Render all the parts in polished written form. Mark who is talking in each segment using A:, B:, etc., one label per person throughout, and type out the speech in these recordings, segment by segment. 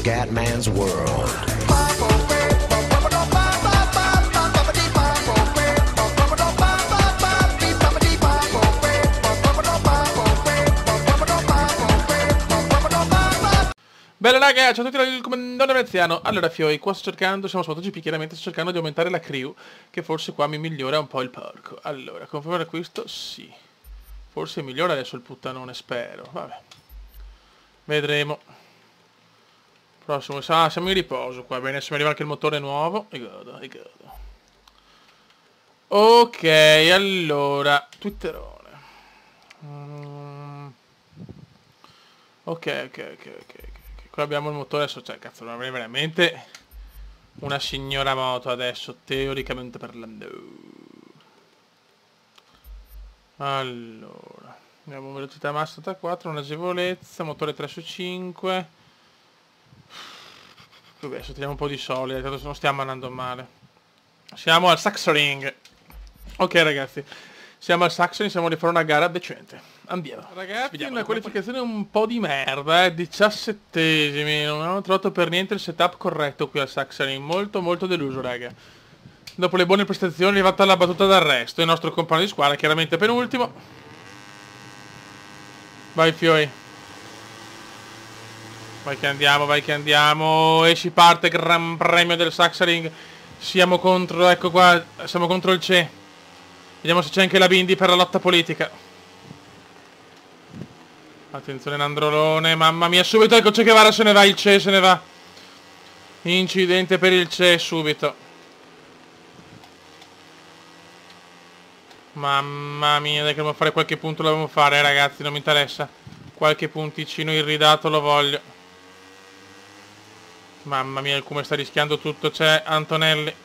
A: Scatman's World.
B: Bene raga, ciao a tutti, il comandante veneziano. Allora Fioi, qua sto cercando, siamo su MotoGP, chiaramente sto cercando di aumentare la crew, che forse qua mi migliora un po' il porco. Allora, confermare l'acquisto? Sì. Forse migliora adesso il puttanone, spero. Vabbè. Vedremo. Prossimo, siamo in riposo qua, bene, se mi arriva anche il motore nuovo. E godo, e godo. Ok, allora, Twitterone. Ok. Qua abbiamo il motore adesso, cioè, cazzo, non avrei veramente una signora moto adesso, teoricamente parlando. Allora, abbiamo velocità massima 84, un'agevolezza, motore 3 su 5. Vabbè, adesso tiriamo un po' di soldi, tanto non stiamo andando male. Siamo al Sachsenring. Ok ragazzi, siamo al Sachsenring, siamo di fare una gara decente. Andiamo. Ragazzi, vediamo, una qualificazione un po' di merda, 17esimi. Non hanno trovato per niente il setup corretto qui al Sachsenring. Molto deluso, raga. Dopo le buone prestazioni è arrivata la battuta d'arresto. Il nostro compagno di squadra, chiaramente penultimo. Vai Fioi. Vai che andiamo. E si parte Gran Premio del Sachsenring. Siamo contro, ecco qua, siamo contro il CE. Vediamo se c'è anche la Bindi per la lotta politica. Attenzione Nandrolone, mamma mia, subito ecco Che Guevara, se ne va, il CE se ne va. Incidente per il CE subito. Mamma mia, dai che dobbiamo fare qualche punto, lo dobbiamo fare ragazzi, non mi interessa. Qualche punticino irridato lo voglio. Mamma mia, come sta rischiando tutto, c'è Antonelli.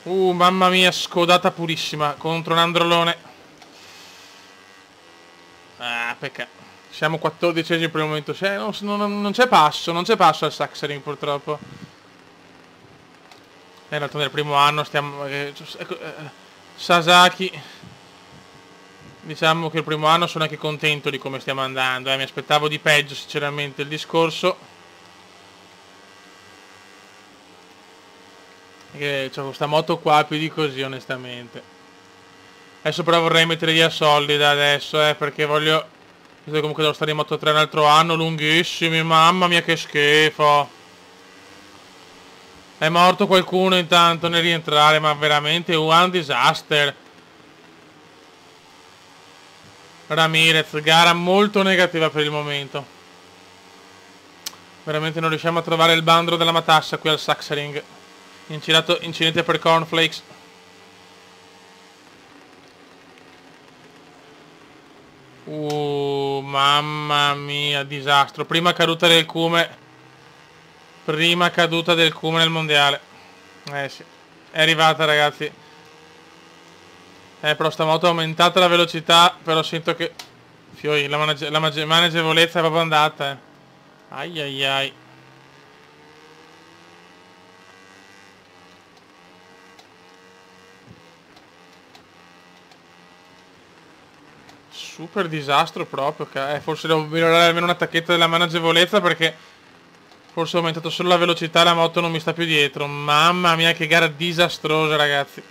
B: Mamma mia, scodata purissima contro un androlone. Ah, peccato. Siamo 14esimi per il momento. Non c'è passo, al Sachsenring purtroppo. In realtà nel primo anno stiamo... Sasaki. Diciamo che il primo anno sono anche contento di come stiamo andando. Mi aspettavo di peggio sinceramente il discorso. Che c'ho questa moto qua più di così onestamente. Adesso però vorrei mettere via soldi da adesso perché voglio... Comunque devo stare in Moto 3 un altro anno, lunghissimi, mamma mia che schifo. È morto qualcuno intanto nel rientrare, ma veramente un disaster. Ramirez, gara molto negativa per il momento. Veramente non riusciamo a trovare il bandolo della matassa qui al Sachsenring. Incidente per Cornflakes. Mamma mia, disastro. Prima caduta del Cume nel mondiale. Sì. È arrivata ragazzi. Però stavolta ho aumentato la velocità. Però sento che Fioi, la maneggevolezza è proprio andata. Ai. Super disastro proprio. Forse devo migliorare almeno una tacchetta della maneggevolezza perché forse ho aumentato solo la velocità e la moto non mi sta più dietro. Mamma mia che gara disastrosa ragazzi.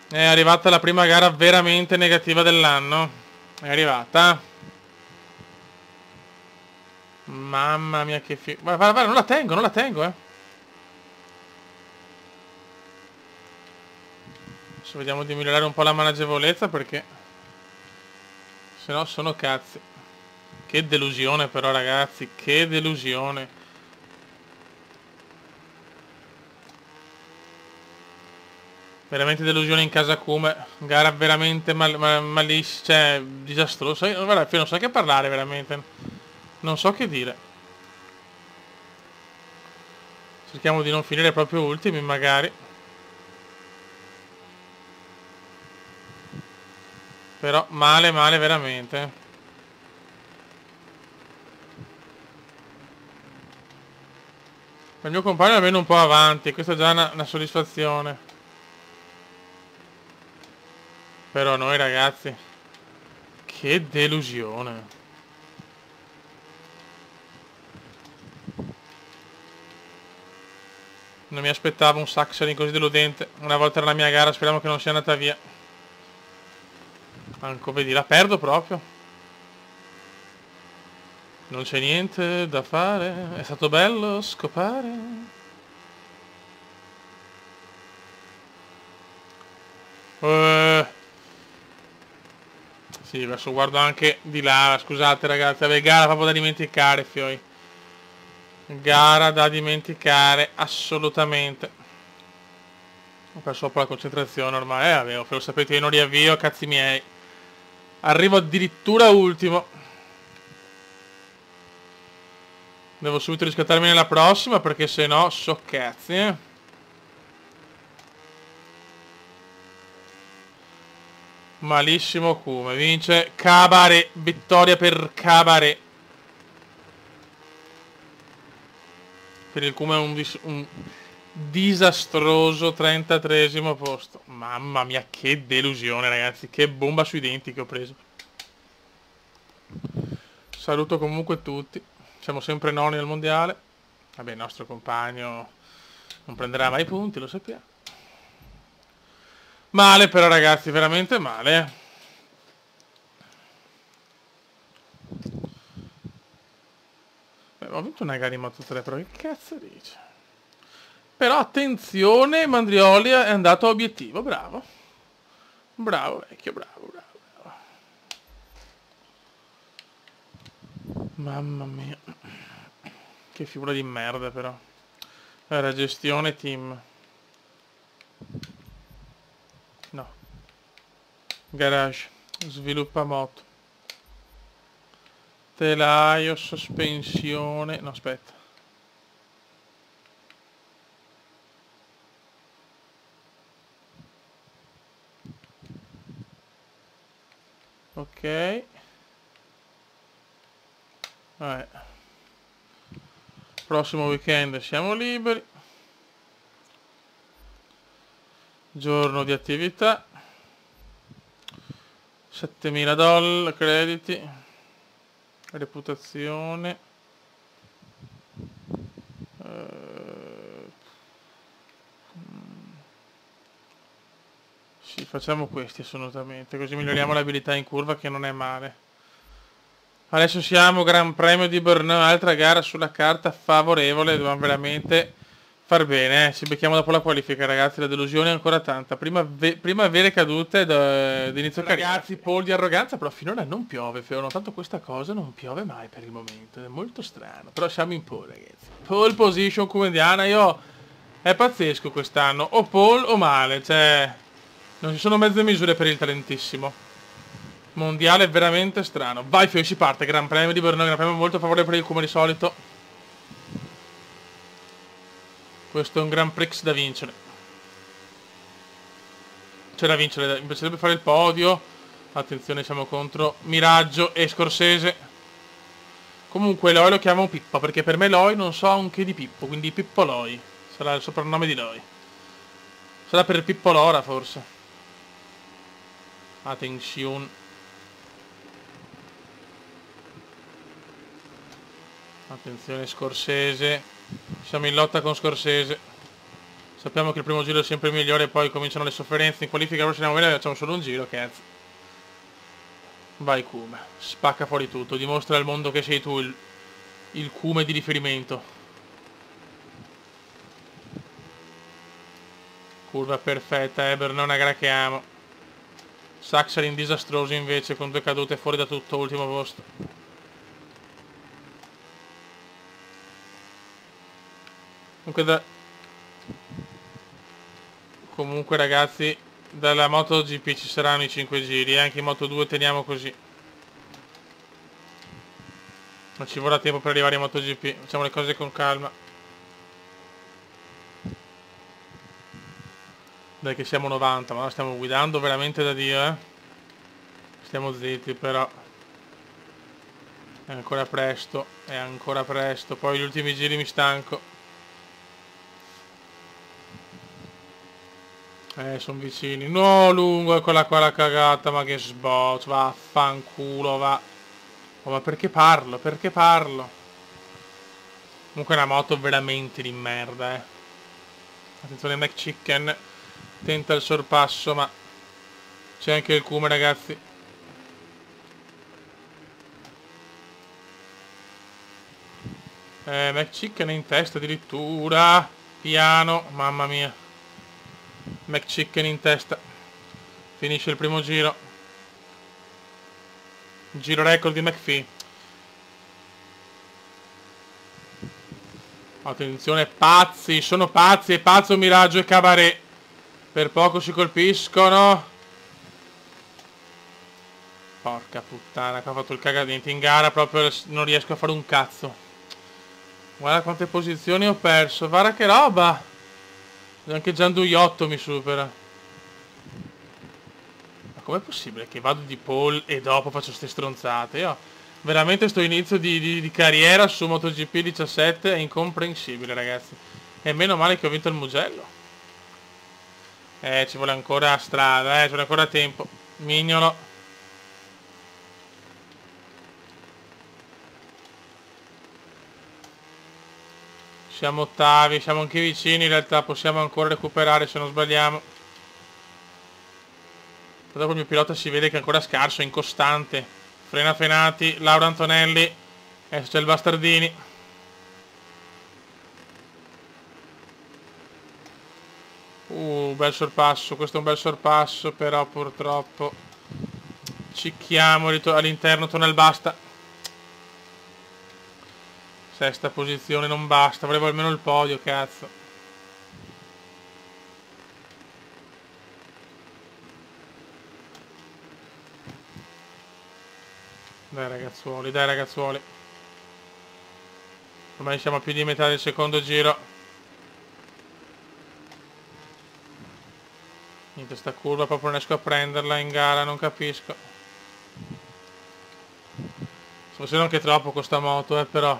B: È arrivata la prima gara veramente negativa dell'anno. È arrivata. Mamma mia che figo. Guarda, non la tengo Adesso vediamo di migliorare un po' la maneggevolezza perché se no sono cazzi. Che delusione però ragazzi, che delusione. Veramente delusione in casa Cume. Gara veramente malissima, cioè disastrosa. Guarda, non so che parlare veramente. Non so che dire. Cerchiamo di non finire proprio ultimi magari. Però male veramente. Il mio compagno è almeno un po' avanti, questa è già una soddisfazione. Però noi ragazzi, che delusione. Non mi aspettavo un Saxering così deludente. Una volta nella mia gara, speriamo che non sia andata via. Anco, vedi, la perdo proprio. Non c'è niente da fare. È stato bello scopare. Sì, adesso guardo anche di là. Scusate ragazzi, vabbè, gara proprio da dimenticare, fioi. Gara da dimenticare, assolutamente. Ho perso un po' la concentrazione ormai. Vabbè, lo sapete, io non riavvio, cazzi miei. Arrivo addirittura ultimo. Devo subito riscattarmi nella prossima, perché se no so cazzi, Malissimo come. Vince Cabaret. Vittoria per Cabaret. Per il Cume è un disastroso 33esimo posto. Mamma mia, che delusione ragazzi. Che bomba sui denti che ho preso. Saluto comunque tutti. Siamo sempre noni al mondiale. Vabbè, il nostro compagno non prenderà mai punti, lo sappiamo. Male però ragazzi, veramente male. Beh, ho vinto una gara in Moto 3, però che cazzo dice? Però attenzione, Mandrioli è andato a obiettivo, bravo. Bravo vecchio, bravo. Mamma mia. Che figura di merda però. Era gestione team. No. Garage. Sviluppa moto. Telaio, sospensione. No, aspetta. Ok. Vabbè. Prossimo weekend siamo liberi. Giorno di attività. $7.000 crediti. Reputazione. Sì, facciamo questi assolutamente, così miglioriamo l'abilità in curva, che non è male. Adesso siamo Gran Premio di Brno, altra gara sulla carta favorevole, dobbiamo veramente far bene, Ci becchiamo dopo la qualifica ragazzi, la delusione è ancora tanta, prima vere cadute d'inizio carriera. Ragazzi, pole di arroganza, però finora non piove, ho notato questa cosa, non piove mai per il momento, è molto strano, però siamo in pole ragazzi. Pole position comediana, è pazzesco quest'anno, o pole o male, cioè non ci sono mezze misure per il talentissimo. Mondiale veramente strano. Vai Fio, si parte, Gran Premio di Brno, Gran Premio molto favorevole per il come di solito. Questo è un Grand Prix da vincere. C'è da vincere, mi piacerebbe fare il podio. Attenzione, siamo contro Miraggio e Scorsese. Comunque Loi lo chiamo Pippo, perché per me Loi non so un che di Pippo, quindi Pippo Loi. Sarà il soprannome di Loi. Sarà per Pippo Lora forse. Attenzione. Attenzione Scorsese. Siamo in lotta con Scorsese. Sappiamo che il primo giro è sempre il migliore, poi cominciano le sofferenze. In qualifica però andiamo bene, facciamo solo un giro, cazzo. Vai Cume, spacca fuori tutto, dimostra al mondo che sei tu il Cume di riferimento. Curva perfetta, Eber, non è una gara che amo. Saxarin disastroso invece, con 2 cadute fuori da tutto, ultimo posto. Comunque ragazzi, dalla MotoGP ci saranno i 5 giri, anche in Moto2 teniamo così. Non ci vorrà tempo per arrivare in MotoGP, facciamo le cose con calma. Dai che siamo 90, ma stiamo guidando veramente da Dio, Stiamo zitti però. È ancora presto, poi gli ultimi giri mi stanco. Sono vicini. No, lungo, eccola qua la cagata, ma che sboccio, vaffanculo, va. Oh, ma perché parlo? Perché parlo? Comunque è una moto veramente di merda, Attenzione, McChicken tenta il sorpasso, ma c'è anche il Kuma, ragazzi. McChicken è in testa addirittura. Piano, mamma mia. McChicken in testa. Finisce il primo giro. Giro record di McPhee. Attenzione, pazzi, sono pazzi, è pazzo Miraggio e Cabaret. Per poco si colpiscono. Porca puttana, che ho fatto il cagadente in gara, proprio non riesco a fare un cazzo. Guarda quante posizioni ho perso, guarda che roba. Anche Gianduiotto mi supera. Ma com'è possibile che vado di pole e dopo faccio ste stronzate? Io veramente sto inizio di carriera su MotoGP 17 è incomprensibile, ragazzi. E meno male che ho vinto il Mugello. Ci vuole ancora strada, ci vuole ancora tempo. Mignolo. Siamo ottavi, siamo anche vicini, in realtà possiamo ancora recuperare se non sbagliamo. Dopo il mio pilota si vede che è ancora scarso, è incostante. Frena frenati, Laura Antonelli, adesso c'è il Bastardini. Bel sorpasso, questo è un bel sorpasso, però purtroppo cicchiamo all'interno, torna il Basta. Sesta posizione non basta, volevo almeno il podio, cazzo. Dai ragazzuoli, dai ragazzuoli. Ormai siamo a più di metà del secondo giro. Niente, sta curva proprio non riesco a prenderla in gara, non capisco. Forse non che troppo con sta moto, però.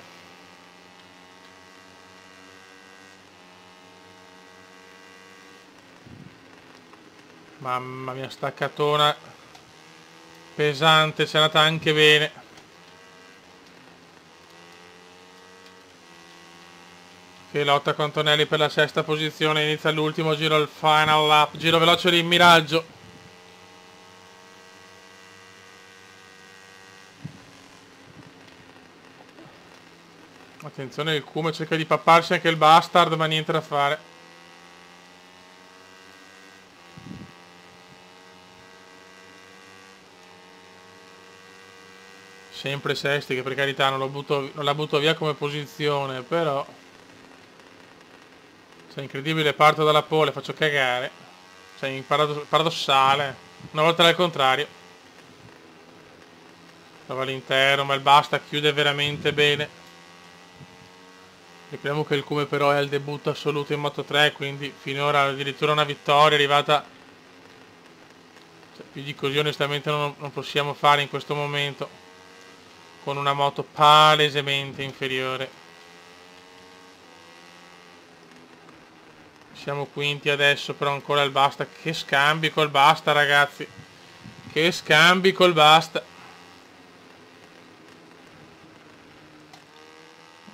B: Mamma mia, staccatona pesante, c'è andata anche bene. Che lotta con Antonelli per la sesta posizione, inizia l'ultimo giro, il final lap, giro veloce di Miraggio. Attenzione, il Kuma cerca di papparsi anche il Bastard, ma niente da fare. Sempre sesti, che per carità non la butto via come posizione, però. Cioè, incredibile, parto dalla pole, faccio cagare. Cioè, paradossale. Una volta al contrario. Prova all'interno, ma il Basta chiude veramente bene. Ricordiamo che il Come però è al debutto assoluto in Moto3, quindi finora addirittura una vittoria è arrivata. Cioè, più di così onestamente non possiamo fare in questo momento. Con una moto palesemente inferiore. Siamo quinti adesso, però ancora il Basta. Che scambi col Basta, ragazzi. Che scambi col Basta.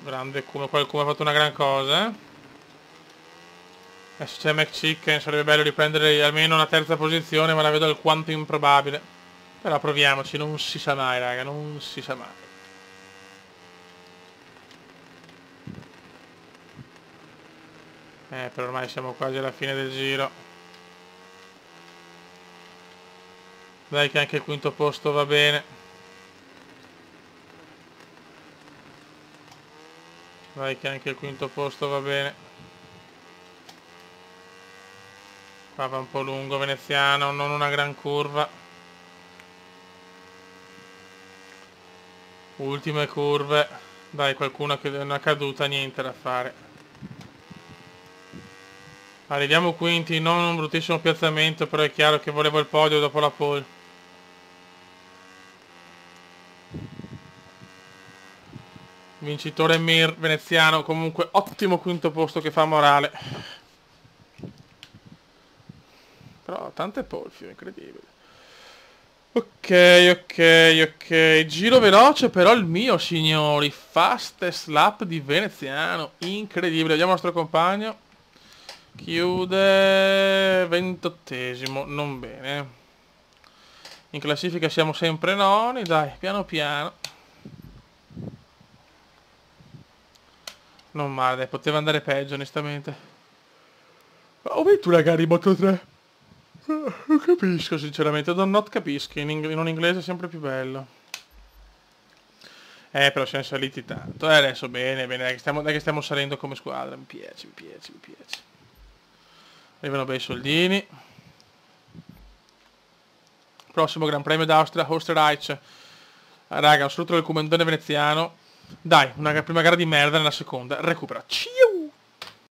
B: Grande come qualcuno ha fatto una gran cosa, Adesso c'è McChicken, sarebbe bello riprendere almeno una terza posizione, ma la vedo alquanto improbabile. Però proviamoci, non si sa mai, raga, non si sa mai. Per ormai siamo quasi alla fine del giro. Dai che anche il quinto posto va bene. Dai che anche il quinto posto va bene. Qua va un po' lungo Veneziano, non una gran curva. Ultime curve. Dai, qualcuno che è una caduta, niente da fare. Arriviamo quinti, non un bruttissimo piazzamento, però è chiaro che volevo il podio dopo la pole. Vincitore Mir, Veneziano, comunque ottimo quinto posto che fa morale. tante polfio, incredibile. Ok. Giro veloce però il mio, signori. Fastest lap di veneziano. Incredibile. Vediamo il nostro compagno. Chiude 28esimo. Non bene. In classifica siamo sempre noni. Dai, piano piano. Non male, dai, poteva andare peggio, onestamente. Ho vinto una gara in Moto 3. Non capisco, sinceramente. Do not capisco. In un inglese è sempre più bello. Però siamo saliti tanto. Adesso bene, dai che stiamo salendo come squadra. Mi piace. Arrivano bei soldini. Prossimo Gran Premio d'Austria, Oostenrijk. Raga, un saluto del comandante veneziano. Dai, una prima gara di merda nella seconda. Recupera.